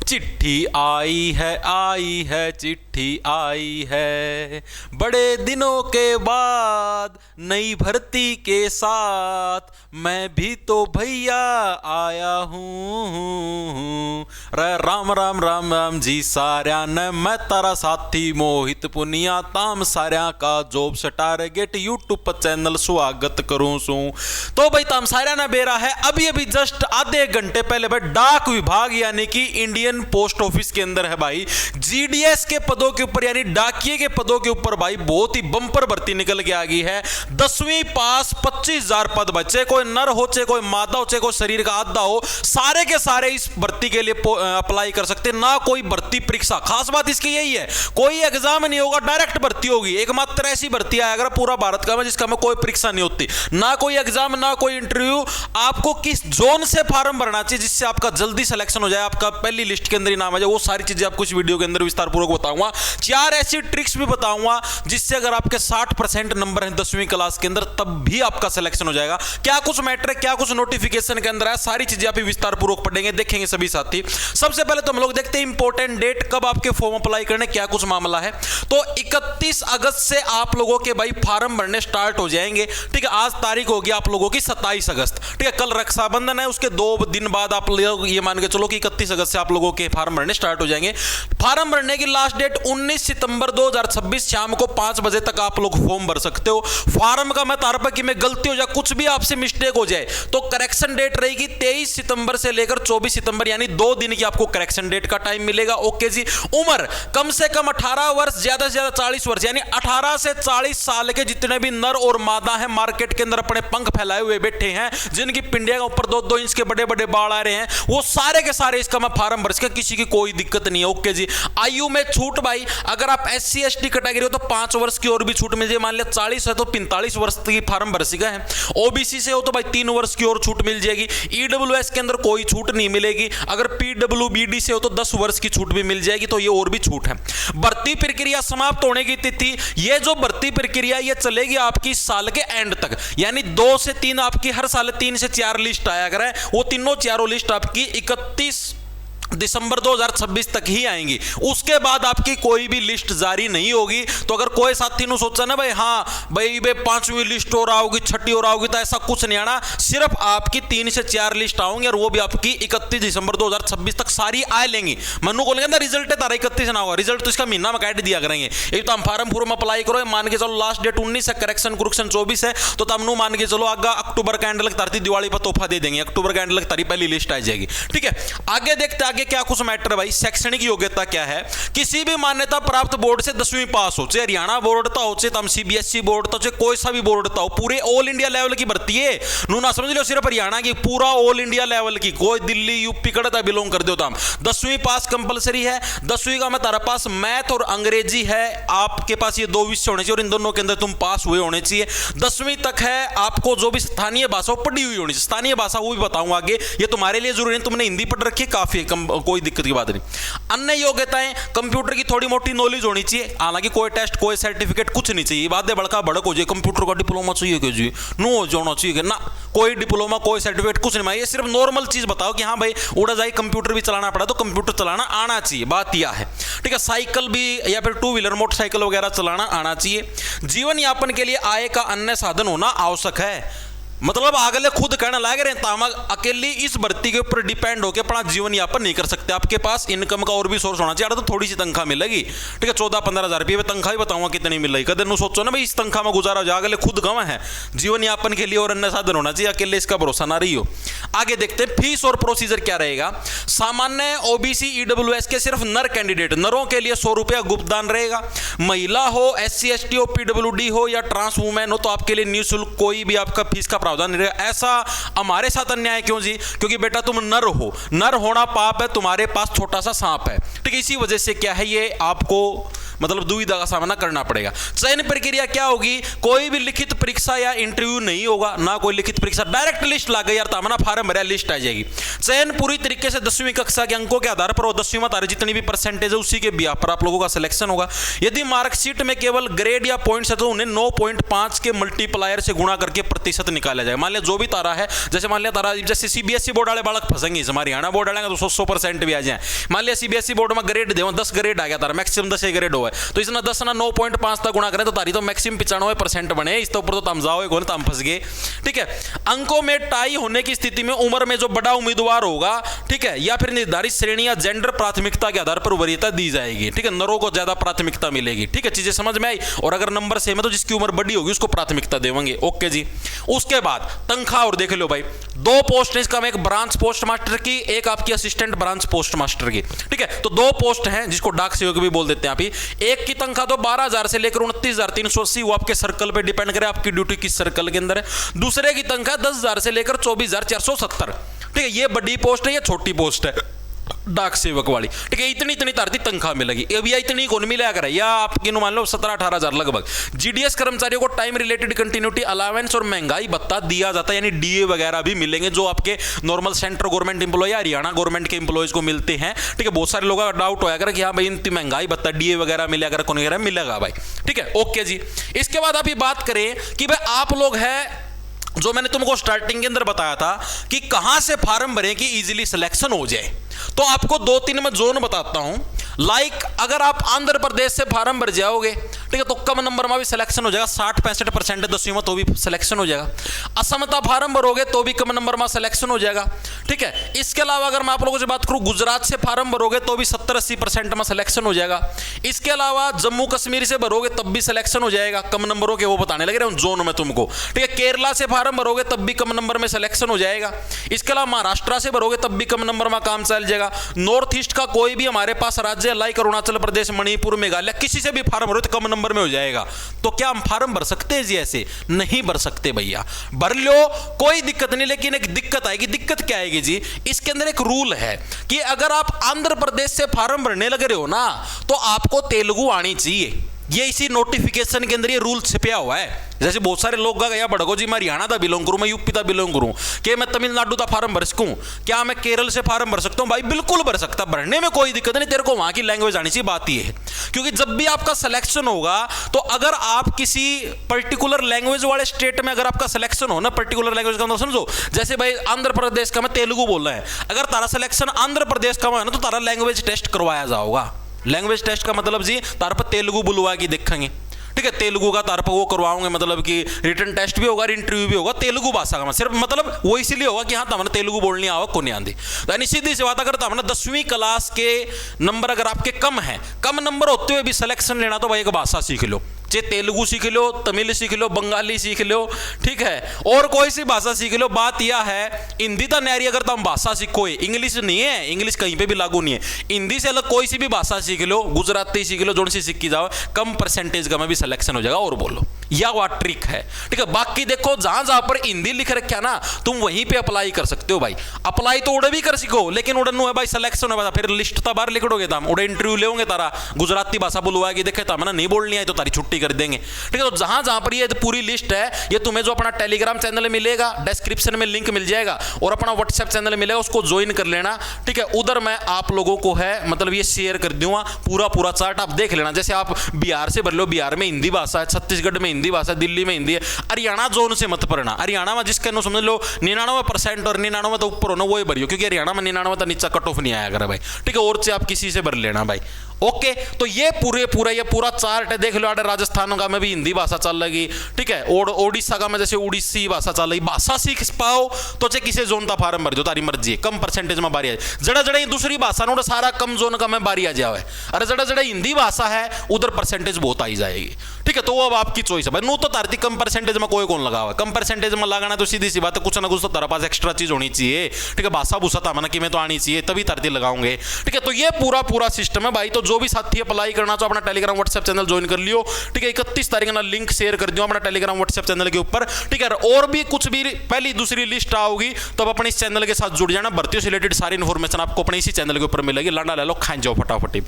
चिट्ठी आई है चिट्ठी आई है, बड़े दिनों के बाद नई भर्ती के साथ मैं भी तो भैया आया हूँ। राम राम राम राम जी साਰਿਆਂ ने, मैं तारा साथी मोहित पुनिया ताम साਰਿਆਂ का जॉब से टारगेट यूट्यूब पर चैनल स्वागत करूँ सू। तो भाई ताम साਰਿਆਂ ने बेरा है अभी अभी जस्ट आधे घंटे पहले भाई डाक विभाग यानी कि इंडियन पोस्ट ऑफिस के अंदर है भाई जीडीएस के पदों के ऊपर यानी डाकिए के पदों के ऊपर भाई बहुत ही बंपर भर्ती निकल के आ गई है। 10वीं पास 25,000 पद बचे, कोई नर हो चाहे कोई मादा हो चाहे कोई शरीर का आधा हो, सारे के सारे इस भर्ती के लिए अप्लाई कर सकते, ना कोई भर्ती परीक्षा। खास बात इसकी यही है कोई एग्जाम नहीं होगा, डायरेक्ट भर्ती होगी। एकमात्र ऐसी भर्ती आएगा पूरा भारत का में जिसका में कोई परीक्षा नहीं होती, ना कोई एग्जाम ना कोई इंटरव्यू। आपको किस जोन से फॉर्म भरना चाहिए जिससे आपका जल्दी सिलेक्शन हो जाए, आपका पहली लिस्ट के अंदर ही नाम आ जाए, वो सारी चीजें आपको इस वीडियो के अंदर विस्तार पूर्वक बताऊंगा। 4 ऐसी ट्रिक्स भी बताऊंगा जिससे अगर आपके 60% नंबर हैं 10वीं क्लास के अंदर तब भी आपका सिलेक्शन हो जाएगा। क्या कुछ मैटर है, क्या कुछ नोटिफिकेशन के अंदर है, सारी चीजें आप विस्तार पूर्वक पढ़ेंगे, देखेंगे सभी साथी। सबसे पहले तो हम लोग देखते हैं इंपॉर्टेंट डेट, कब आपके फॉर्म अप्लाई करने, क्या कुछ मामला है। तो 31 अगस्त से आप लोगों के भाई फॉर्म भरने स्टार्ट हो जाएंगे। ठीक है, आज तारीख होगी आप लोगों की 27 अगस्त। ठीक है, कल रक्षाबंधन है, उसके 2 दिन बाद आप लोग ये मान के चलो कि 31 अगस्त से आप लोगों के फॉर्म भरने स्टार्ट हो जाएंगे। फॉर्म भरने की लास्ट डेट 19 सितंबर 2026 शाम को 5 बजे तक आप लोग फॉर्म भर सकते हो। फॉर्म का मैं तार पर कि में गलती हो जाए, कुछ भी आपसे मिस्टेक हो जाए तो करेक्शन डेट रहेगी 23 सितंबर से लेकर 24 सितंबर यानी 2 दिन की आपको करेक्शन डेट का टाइम मिलेगा। ओके जी। उम्र कम से कम 18 वर्ष, ज्यादा से ज्यादा 40 वर्ष यानी 18 से 40 साल के जितने भी नर और मादा हैं, मार्केट के अंदर अपने पंख फैलाए हुए बैठे हैं, जिनकी पिंडिया के ऊपर 2-2 इंच के बड़े बड़े बाल आ रहे हैं, वो सारे के सारे इसका मैं फॉर्म भर सके, किसी की कोई दिक्कत नहीं है। ओके जी। आयु में छूट भाई, अगर आप SC ST कैटेगरी हो तो 5 वर्ष की और भी छूट मिल जाए। मान लिया 40 है तो 45 वर्ष की फॉर्म भर सका है। OBC से हो तो भाई 3 वर्ष की और छूट मिल जाएगी। EWS के अंदर कोई छूट नहीं मिलेगी। अगर PWBD से हो तो 10 वर्ष की छूट भी मिल जाएगी, तो ये और भी छूट है। भर्ती प्रक्रिया समाप्त होने की तिथि, ये जो भर्ती प्रक्रिया ये चलेगी आपकी इस साल के एंड तक, यानी 2 से 3 आपकी हर साल 3 से 4 लिस्ट आया करे, वो तीनों चारों लिस्ट आपकी 31 दिसंबर 2026 तक ही आएंगी। उसके बाद आपकी कोई भी लिस्ट जारी नहीं होगी। तो अगर कोई साथी ने सोचा ना भाई हाँ भाई 5वीं लिस्ट और आओगी, 6ठी और आओगी, तो ऐसा कुछ नहीं आना। सिर्फ आपकी 3 से 4 लिस्ट आओगी और वो भी आपकी 31 दिसंबर 2026 तक सारी आ लेंगी। मनु को लेंगे रिजल्ट है तारा 31 ना होगा, रिजल्ट तो इसका महीना में काट दिया करेंगे। एक तो हम फॉर्म अप्लाई करो, मान के चलो लास्ट डेट 19 है, करेक्शन कुरेक्शन 24 है, तो तमनु मान के चलो आगे अक्टूबर का एंड लग तारती दिवाली पर तोहफा दे देंगे, अक्टूबर का एंड लग तारी पहली लिस्ट आ जाएगी। ठीक है, आगे देखते आगे क्या कुछ मैटर है भाई। शैक्षणिक योग्यता क्या है, किसी भी मान्यता प्राप्त बोर्ड से 10वीं पास हो, चाहे हरियाणा बोर्ड था हो, चाहे CBSE बोर्ड था, चाहे कोई सा भी बोर्ड था, पूरे ऑल इंडिया लेवल की भर्ती है। नू ना समझ लो सिर्फ हरियाणा की, पूरा ऑल इंडिया लेवल की, कोई दिल्ली यूपी कड़ता बिलोंग कर दो। 10वीं पास कंपलसरी है। 10वीं का मैं तारा पास मैथ और अंग्रेजी है, आपके पास ये 2 विषय होने चाहिए और इन दोनों के अंदर तुम पास हुए होने चाहिए। 10वीं तक है। आपको जो भी स्थानीय भाषा पढ़ी हुई होनी चाहिए, स्थानीय भाषा वो भी बताऊंगा आगे, ये तुम्हारे लिए जरूरी है। तुमने हिंदी पढ़ रखी है काफी है, कोई दिक्कत की बात नहीं। अन्य योग्यताएं, कंप्यूटर की थोड़ी मोटी नॉलेज होनी चाहिए, हालांकि कोई टेस्ट कोई सर्टिफिकेट कुछ नहीं चाहिए। बातें बड़का भड़क हो जाए, कंप्यूटर का डिप्लोमा चाहिए क्या जी, नो जाना चाहिए ना, कोई डिप्लोमा कोई सर्टिफिकेट कुछ नहीं। ये सिर्फ नॉर्मल चीज बताओ कि हाँ भाई उड़ा जाए कंप्यूटर भी चलाना पड़ा तो कंप्यूटर चलाना आना चाहिए, बात यह है। ठीक है, साइकिल भी या फिर 2 व्हीलर मोटरसाइकिल वगैरह चलाना आना चाहिए। जीवन यापन के लिए आय का अन्य साधन होना आवश्यक है। मतलब अगले खुद कहना लग रहे हैं अकेली इस भर्ती के ऊपर डिपेंड होकर अपना जीवन यापन नहीं कर सकते, आपके पास इनकम का और भी सोर्स होना चाहिए। तो थोड़ी सी तनख्वाह मिलेगी, ठीक है, 14-15 हज़ार रुपये तनख्वाह ही बताऊंगा कितनी मिलेगी। कदर नु सोचो ना भाई इस तनख्वाह में गुजारा हो जाए, अगले खुद गवा है, जीवन यापन के लिए और अन्य साधन होना चाहिए, अकेले इसका भरोसा ना रही हो। आगे देखते हैं फीस और प्रोसीजर क्या रहेगा। सामान्य OBC EWS के सिर्फ नर कैंडिडेट, नरों के लिए 100 रुपया गुप्तदान रहेगा। महिला हो, SC ST हो, PWD हो या ट्रांस वुमेन हो तो आपके लिए निःशुल्क कोई भी आपका फीस का प्रावधान नहीं रहेगा। ऐसा हमारे साथ अन्याय क्यों जी, क्योंकि बेटा तुम नर हो, नर होना पाप है, तुम्हारे पास छोटा सा सांप है। ठीक है, इसी वजह से क्या है ये आपको मतलब दुविधा का सामना करना पड़ेगा। चयन प्रक्रिया क्या होगी, कोई भी लिखित परीक्षा या इंटरव्यू नहीं होगा, ना कोई लिखित परीक्षा, डायरेक्ट लिस्ट ला गई यार, तामना फॉर्म भरा लिस्ट आ जाएगी। चयन पूरी तरीके से 10वीं कक्षा के अंकों के आधार पर, 10वीं में तारे जितनी भी परसेंटेज है उसी के बिहार पर आप लोगों का सिलेक्शन होगा। यदि मार्कशीट में केवल ग्रेड या पॉइंट्स है तो उन्हें 9.5 के मल्टीप्लायर से गुणा करके प्रतिशत निकाले निकाला जाएगा। मान लिया जो भी तारा है, जैसे मान लिया तारा, जैसे सीबीएसई बोर्ड वाले बालक फंसेंगे, हमारे हरियाणा बोर्ड डालेंगे तो 100% भी आ जाए। मान लिया सीबीएसई बोर्ड में ग्रेड दे 10 ग्रेड आ गया तारा, मैक्सिमम 10 ग्रेड हुआ है, तो इसने 10 ना 9.5 तक गुणा करें तो तारी तो मैक्सिमम 95% बने, इस तो ऊपर तो तम जाओगे कौन, तम फंस गए। ठीक है, अंकों में टाई होने की स्थिति में उम्र में जो बड़ा उम्मीदवार होगा, ठीक है, या फिर निर्धारित श्रेणी या जेंडर प्राथमिकता के आधार पर वरीयता दी जाएगी। ठीक है, नरों को ज्यादा प्राथमिकता मिलेगी। ठीक है, चीजें समझ में आई। और अगर नंबर सेम है तो जिसकी उम्र बड़ी होगी उसको प्राथमिकता देंगे। ओके जी। उसके बाद तनख्वाह और देख लो भाई, 2 पोस्ट है इसका, एक ब्रांच पोस्ट मास्टर की, एक आपकी असिस्टेंट ब्रांच पोस्ट मास्टर की। ठीक है, तो 2 पोस्ट हैं जिसको डाक सेवक भी बोल देते हैं आप ही। एक की तनख्वाह तो 12,000 से लेकर 29,380, वो आपके सर्कल पे डिपेंड करे आपकी ड्यूटी किस सर्कल के अंदर है। दूसरे की तनख्वाह 10,000 से लेकर 24,470। ठीक है, ये बड़ी पोस्ट है, ये छोटी पोस्ट है डाक सेवक वाली। ठीक है, इतनी तारती तनख्वाह मिलेगी। अब यह इतनी कौन मिला कर, या आपकी मान लो 17-18 हजार लगभग। जीडीएस कर्मचारियों को टाइम रिलेटेड कंटिन्यूटी अलावेंस और महंगाई भत्ता दिया जाता है, यानी डीए वगैरह भी मिलेंगे जो आपके नॉर्मल सेंट्रल गवर्नमेंट एम्प्लॉय या हरियाणा गवर्नमेंट के एम्प्लॉयज को मिलते हैं। ठीक है, बहुत सारे लोगों का डाउट होया कर कि हाँ भाई इतनी महंगाई भत्ता डीए वगैरह मिला कर, कौन वगैरह मिलेगा भाई। ठीक है, ओके जी। इसके बाद आप ये बात करें कि भाई आप लोग हैं, जो मैंने तुमको स्टार्टिंग के अंदर बताया था कि कहां से फार्म भरें कि इजीली सिलेक्शन हो जाए, तो आपको 2-3 मैं जोन बताता हूं। लाइक अगर आप आंध्र प्रदेश से फार्म भर जाओगे, ठीक है, तो कम नंबर में भी सिलेक्शन हो जाएगा, 60-65% 10वीं में तो भी सिलेक्शन हो जाएगा। असम का फार्म भरोगे तो भी कम नंबर में सिलेक्शन हो जाएगा। ठीक है, इसके अलावा अगर मैं आप लोगों से बात करूं, गुजरात से फार्म भरोगे तो भी 70-80% में सिलेक्शन हो जाएगा। इसके अलावा जम्मू कश्मीर से भरोगे तब भी सिलेक्शन हो जाएगा, कम नंबरों के वो बताने लगे रहे हूं जोन में तुमको। ठीक है, केरला से फार्म भरोगे तब भी कम नंबर में सिलेक्शन हो जाएगा। इसके अलावा महाराष्ट्र से भरोगे तब भी कम नंबर में काम चल जाएगा। नॉर्थ ईस्ट का कोई भी हमारे पास राज्य, लाइक अरुणाचल प्रदेश, मणिपुर, मेघालय, किसी से भी फार्म भरो तो कम नंबर में हो जाएगा। तो क्या हम फार्म भर सकते हैं जी? ऐसे नहीं भर सकते भैया, भर लो कोई दिक्कत नहीं, लेकिन एक दिक्कत आएगी। दिक्कत क्या आएगी जी? इसके अंदर एक रूल है कि अगर आप आंध्र प्रदेश से फार्म भरने लग रहे हो ना, तो आपको तेलुगु आनी चाहिए। ये इसी नोटिफिकेशन के अंदर ये रूल छिपया हुआ है। जैसे बहुत सारे लोग या बड़गो जी मैं हरियाणा का बिलोंग करूं, मैं यूपी का बिलोंग करूं, कि मैं तमिलनाडु का फार्म भर सकूं, क्या मैं केरल से फार्म भर सकता हूं? भाई बिल्कुल भर सकता, भरने में कोई दिक्कत नहीं, तेरे को वहां की लैंग्वेज आनी चाहिए। बात ये है क्योंकि जब भी आपका सिलेक्शन होगा, तो अगर आप किसी पर्टिकुलर लैंग्वेज वाले स्टेट में अगर आपका सिलेक्शन हो ना, पर्टिकुलर लैंग्वेज का मतलब समझो, जैसे भाई आंध्र प्रदेश का मैं तेलुगु बोल रहा है, अगर तारा सिलेक्शन आंध्र प्रदेश का है ना, तो तारा लैंग्वेज टेस्ट करवाया जाओगा। लैंग्वेज टेस्ट का मतलब जी तार पर तेलुगु बुलवा के देखेंगे। ठीक है, तेलुगु का तार पर वो करवाओगे, मतलब कि रिटन टेस्ट भी होगा, इंटरव्यू भी होगा तेलुगु भाषा का। सिर्फ मतलब वो इसीलिए होगा कि हाँ तमने तेलुगु बोलनी आओ को नहीं आती। यानी सीधी सी बात, अगर तमने 10वीं क्लास के नंबर अगर आपके कम है, कम नंबर होते हुए भी सिलेक्शन लेना, तो भाई एक भाषा सीख लो, चाहे तेलुगु सीख लो, तमिल सीख लो, बंगाली सीख लो, ठीक है, और कोई सी भाषा सीख लो। बात यह है, हिंदी तो नैरी अगर तुम भाषा सीखो, इंग्लिश नहीं है, इंग्लिश कहीं पे भी लागू नहीं है। हिंदी से अलग कोई सी भी भाषा सीख लो, गुजराती सीख लो, जो सी सीखी जाओ, कम परसेंटेज का में भी सिलेक्शन हो जाएगा। और बोलो, यह वो ट्रिक है। ठीक है, बाकी देखो जहां जहां पर हिंदी लिख रखा ना, तुम वहीं पे अप्लाई कर सकते हो भाई। अप्लाई तो उड़े भी कर सीखो, लेकिन उड़न है भाई सिलेक्शन है, फिर लिस्ट तो बाहर लिखोगे, तुम उड़े इंटरव्यू लेोगे, तारा गुजराती भाषा बुलवाएगी, देखे तो नहीं बोलनी है तो तारी छुट्टी कर देंगे। ठीक है, तो जहां जहां पर ये पूरी लिस्ट है, ये तुम्हें जो अपना टेलीग्राम चैनल मिलेगा, डिस्क्रिप्शन में लिंक मिल जाएगा, और अपना व्हाट्सएप चैनल मिलेगा, उसको ज्वाइन कर लेना। ठीक है, उधर मैं आप लोगों को है मतलब ये शेयर कर दूंगा, पूरा चार्ट आप देख लेना। जैसे आप बिहार से भर लो, बिहार में हिंदी भाषा है, छत्तीसगढ़ में हिंदी भाषा, दिल्ली में हिंदी है। हरियाणा जोन से मत पढ़ना, हरियाणा में जिसके नो समझ लो 99% और 99 तो ऊपर होना, वो ही भरियो, क्योंकि हरियाणा में 99 तो नीचा कट ऑफ नहीं आया कर भाई। ठीक है, और से आप किसी से भर लेना भाई। ओके, तो ये पूरा चार्ट है, देख लो। राजस्थान का में भी हिंदी भाषा चल लगी, ठीक है, और ओडिशा का में जैसे उड़ीसी भाषा चल रही। भाषा सीख पाओ तो चाहे किसी जोन का फार्म भर दो, तारी मर्जी है, कम परसेंटेज में बारी आ जाए। जड़ा जड़ा दूसरी भाषा ना सारा कम जोन का में बारी आ जाए, अरे जड़ा जड़ा हिंदी भाषा है उधर परसेंटेज बहुत आई जाएगी। ठीक है, तो वो अब आपकी चॉइस है भाई। नू तो तारती कम परसेंटेज में कोई कौन लगा हुआ है, कम परसेंटेज में लगाना तो सीधी सी बात है, कुछ ना कुछ तो तारा पास एक्स्ट्रा चीज होनी चाहिए। ठीक है, भाषा भूषा तामना की में तो आनी चाहिए, तभी तारती लगाओगे। ठीक है, तो ये पूरा सिस्टम है भाई। तो जो भी साथी अप्लाई करना तो अपना टेलीग्राम व्हाट्सएप चैनल ज्वाइन कर लियो। ठीक है, 31 तारीख ना लिंक शेयर कर दियो अपना टेलीग्राम व्हाट्सएप चैनल के ऊपर। ठीक है, और भी कुछ भी पहली दूसरी लिस्ट आओगी तो अपने इस चैनल के साथ जुड़ जाना। भर्तियों से रिलेटेड सारी इन्फॉर्मेशन आपको अपने इसी चैनल के ऊपर मिलेगी। लंडा ले लो, खाए जाओ फटाफट।